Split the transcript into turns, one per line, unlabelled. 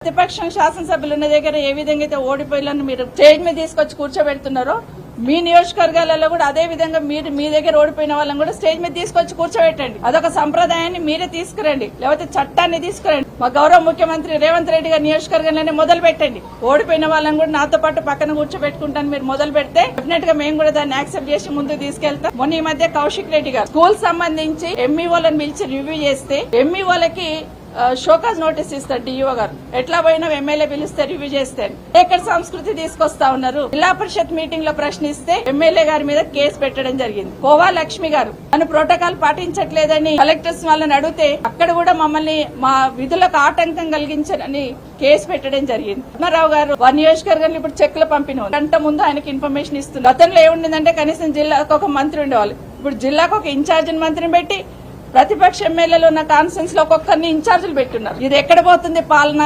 ప్రతిపక్షం శాసనసభ్యులు ఉన్న దగ్గర ఏ విధంగా అయితే ఓడిపోయిన మీరు స్టేజ్ మీద తీసుకొచ్చి కూర్చోబెడుతున్నారో మీ నియోజకవర్గాలలో కూడా అదే విధంగా మీరు మీ దగ్గర ఓడిపోయిన వాళ్ళని కూడా స్టేజ్ మీద తీసుకొచ్చి కూర్చోబెట్టండి. అదొక సంప్రదాయాన్ని మీరే తీసుకురండి, లేకపోతే చట్టాన్ని తీసుకురండి. మా గౌరవ ముఖ్యమంత్రి రేవంత్ రెడ్డి గారి నియోజకవర్గంలోనే మొదలు పెట్టండి. ఓడిపోయిన వాళ్ళని కూడా నాతో పాటు పక్కన కూర్చోబెట్టుకుంటాను మీరు మొదలు పెడితే డెఫినెట్ గా మేము కూడా దాన్ని యాక్సెప్ట్ చేసి ముందుకు తీసుకెళ్తాం. మొన్న ఈ మధ్య కౌశిక్ రెడ్డి గారు స్కూల్ సంబంధించి ఎంఈఓలను పిలిచి రివ్యూ చేస్తే ఎంఈఓలకి షోకాజ్ నోటీస్ ఇస్తారు డిఓ గారు. ఎట్లా పోయినా ఎమ్మెల్యే పిలిస్తే రివ్యూ చేస్తే ఎక్కడ సంస్కృతి తీసుకొస్తా ఉన్నారు. జిల్లా పరిషత్ మీటింగ్ లో ప్రశ్నిస్తే ఎమ్మెల్యే గారి మీద కేసు పెట్టడం జరిగింది. కోవా లక్ష్మి గారు తను ప్రోటోకాల్ పాటించట్లేదని కలెక్టర్స్ వాళ్ళని అడిగితే అక్కడ కూడా మమ్మల్ని మా విధులకు ఆటంకం కలిగించారని కేసు పెట్టడం జరిగింది. పద్మారావు గారు వారి నియోజకవర్గంలో ఇప్పుడు చెక్కుల పంపిణీ గంట ముందు ఆయనకి ఇన్ఫర్మేషన్ ఇస్తుంది. గతంలో ఏముండిందంటే కనీసం జిల్లాకు ఒక మంత్రి ఉండేవాళ్ళు, ఇప్పుడు జిల్లాకు ఒక ఇన్ఛార్జ్ మంత్రిని పెట్టి ప్రతిపక్ష ఎమ్మెల్యేలు ఉన్న కాన్ఫరెన్స్ లో ఒక్కొక్కరిని ఇన్ఛార్జీలు పెట్టున్నారు. ఇది ఎక్కడ పోతుంది పాలన?